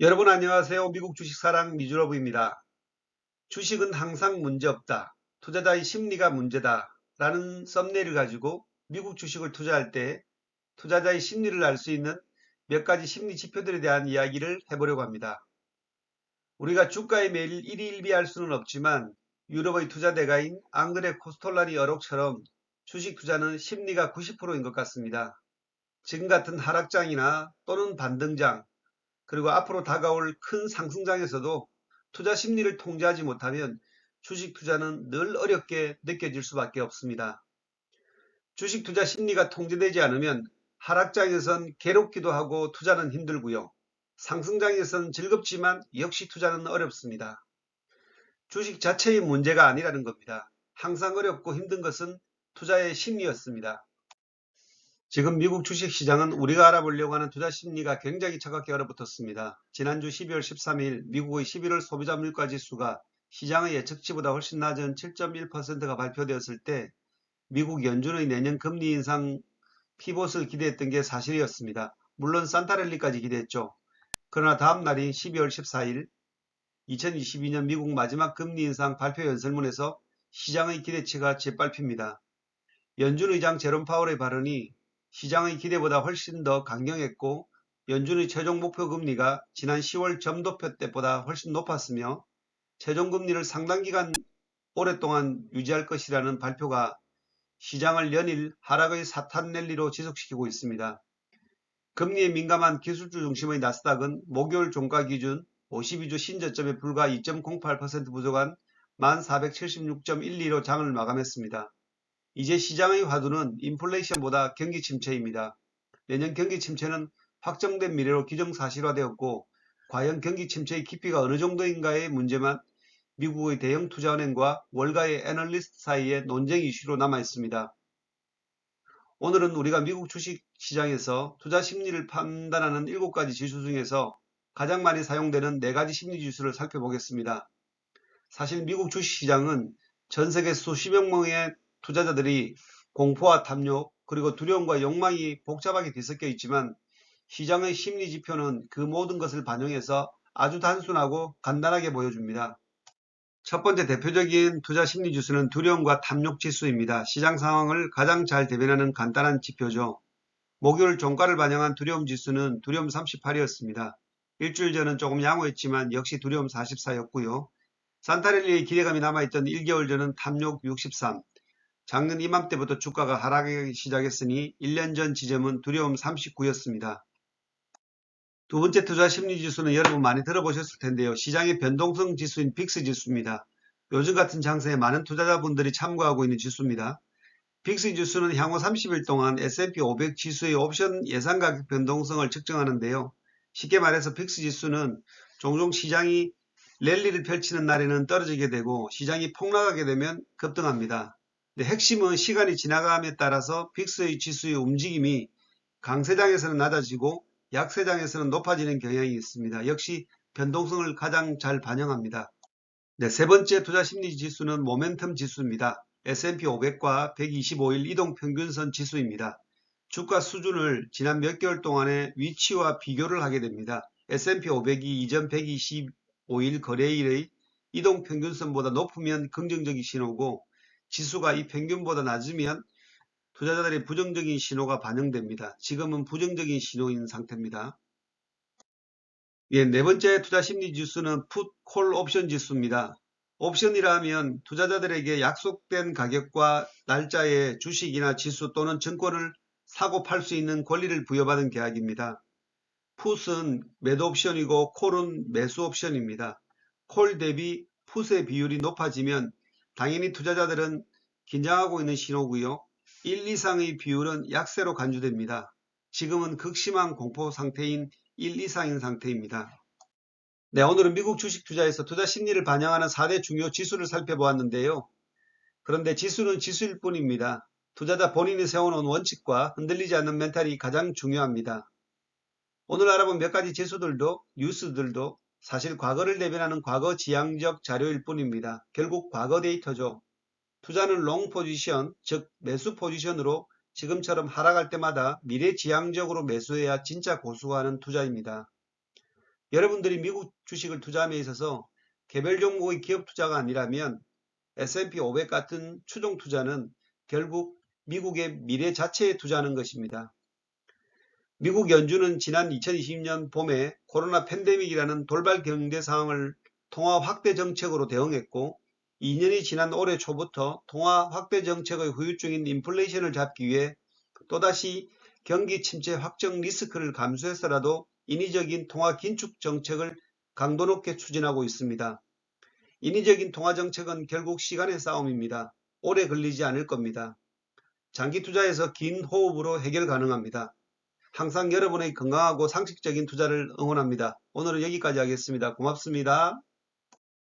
여러분 안녕하세요. 미국 주식사랑 미주러브입니다. 주식은 항상 문제없다. 투자자의 심리가 문제다. 라는 썸네일을 가지고 미국 주식을 투자할 때 투자자의 심리를 알 수 있는 몇 가지 심리 지표들에 대한 이야기를 해보려고 합니다. 우리가 주가에 매일 일희일비할 수는 없지만 유럽의 투자 대가인 앙드레 코스톨라니 어록처럼 주식 투자는 심리가 90%인 것 같습니다. 지금 같은 하락장이나 또는 반등장, 그리고 앞으로 다가올 큰 상승장에서도 투자 심리를 통제하지 못하면 주식 투자는 늘 어렵게 느껴질 수밖에 없습니다. 주식 투자 심리가 통제되지 않으면 하락장에선 괴롭기도 하고 투자는 힘들고요. 상승장에선 즐겁지만 역시 투자는 어렵습니다. 주식 자체의 문제가 아니라는 겁니다. 항상 어렵고 힘든 것은 투자의 심리였습니다. 지금 미국 주식시장은 우리가 알아보려고 하는 투자 심리가 굉장히 차갑게 얼어붙었습니다. 지난주 12월 13일 미국의 11월 소비자 물가 지수가 시장의 예측치보다 훨씬 낮은 7.1%가 발표되었을 때 미국 연준의 내년 금리 인상 피봇을 기대했던 게 사실이었습니다. 물론 산타랠리까지 기대했죠. 그러나 다음 날인 12월 14일 2022년 미국 마지막 금리 인상 발표 연설문에서 시장의 기대치가 짓밟힙니다. 연준 의장 제롬 파월의 발언이 시장의 기대보다 훨씬 더 강경했고 연준의 최종 목표 금리가 지난 10월 점도표 때보다 훨씬 높았으며 최종 금리를 상당 기간 오랫동안 유지할 것이라는 발표가 시장을 연일 하락의 사탄 랠리로 지속시키고 있습니다. 금리에 민감한 기술주 중심의 나스닥은 목요일 종가 기준 52주 신저점에 불과 2.08% 부족한 1476.12로 장을 마감했습니다. 이제 시장의 화두는 인플레이션보다 경기 침체입니다. 내년 경기 침체는 확정된 미래로 기정사실화되었고 과연 경기 침체의 깊이가 어느 정도인가의 문제만 미국의 대형 투자은행과 월가의 애널리스트 사이의 논쟁 이슈로 남아있습니다. 오늘은 우리가 미국 주식시장에서 투자 심리를 판단하는 7가지 지수 중에서 가장 많이 사용되는 4가지 심리 지수를 살펴보겠습니다. 사실 미국 주식시장은 전 세계 수십억 명의 투자자들이 공포와 탐욕 그리고 두려움과 욕망이 복잡하게 뒤섞여 있지만 시장의 심리 지표는 그 모든 것을 반영해서 아주 단순하고 간단하게 보여줍니다. 첫 번째 대표적인 투자 심리 지수는 두려움과 탐욕 지수입니다. 시장 상황을 가장 잘 대변하는 간단한 지표죠. 목요일 종가를 반영한 두려움 지수는 두려움 38이었습니다. 일주일 전은 조금 양호했지만 역시 두려움 44였고요. 산타랠리의 기대감이 남아있던 1개월 전은 탐욕 63, 작년 이맘때부터 주가가 하락하기 시작했으니 1년 전 지점은 두려움 39였습니다. 두 번째 투자 심리 지수는 여러분 많이 들어보셨을 텐데요. 시장의 변동성 지수인 빅스 지수입니다. 요즘 같은 장세에 많은 투자자분들이 참고하고 있는 지수입니다. 빅스 지수는 향후 30일 동안 S&P 500 지수의 옵션 예상 가격 변동성을 측정하는데요. 쉽게 말해서 빅스 지수는 종종 시장이 랠리를 펼치는 날에는 떨어지게 되고 시장이 폭락하게 되면 급등합니다. 핵심은 시간이 지나감에 따라서 빅스의 지수의 움직임이 강세장에서는 낮아지고 약세장에서는 높아지는 경향이 있습니다. 역시 변동성을 가장 잘 반영합니다. 세 번째 투자 심리 지수는 모멘텀 지수입니다. S&P 500과 125일 이동평균선 지수입니다. 주가 수준을 지난 몇 개월 동안의 위치와 비교를 하게 됩니다. S&P 500이 이전 125일 거래일의 이동평균선보다 높으면 긍정적인 신호고 지수가 이 평균보다 낮으면 투자자들의 부정적인 신호가 반영됩니다. 지금은 부정적인 신호인 상태입니다. 네 번째 투자 심리 지수는 풋, 콜 옵션 지수입니다. 옵션이라 하면 투자자들에게 약속된 가격과 날짜에 주식이나 지수 또는 증권을 사고 팔 수 있는 권리를 부여받은 계약입니다. 풋은 매도 옵션이고 콜은 매수 옵션입니다. 콜 대비 풋의 비율이 높아지면 당연히 투자자들은 긴장하고 있는 신호고요. 1 이상의 비율은 약세로 간주됩니다. 지금은 극심한 공포 상태인 1 이상인 상태입니다. 오늘은 미국 주식 투자에서 투자 심리를 반영하는 4대 중요 지수를 살펴보았는데요. 그런데 지수는 지수일 뿐입니다. 투자자 본인이 세워놓은 원칙과 흔들리지 않는 멘탈이 가장 중요합니다. 오늘 알아본 몇 가지 지수들도 뉴스들도 사실 과거를 대변하는 과거 지향적 자료일 뿐입니다. 결국 과거 데이터죠. 투자는 롱 포지션, 즉 매수 포지션으로 지금처럼 하락할 때마다 미래지향적으로 매수해야 진짜 고수가 하는 투자입니다. 여러분들이 미국 주식을 투자함에 있어서 개별 종목의 기업 투자가 아니라면 S&P 500 같은 추종 투자는 결국 미국의 미래 자체에 투자하는 것입니다. 미국 연준은 지난 2020년 봄에 코로나 팬데믹이라는 돌발 경제 상황을 통화 확대 정책으로 대응했고 2년이 지난 올해 초부터 통화 확대 정책의 후유증인 인플레이션을 잡기 위해 또다시 경기 침체 확정 리스크를 감수해서라도 인위적인 통화 긴축 정책을 강도 높게 추진하고 있습니다. 인위적인 통화 정책은 결국 시간의 싸움입니다. 오래 걸리지 않을 겁니다. 장기 투자에서 긴 호흡으로 해결 가능합니다. 항상 여러분의 건강하고 상식적인 투자를 응원합니다. 오늘은 여기까지 하겠습니다. 고맙습니다.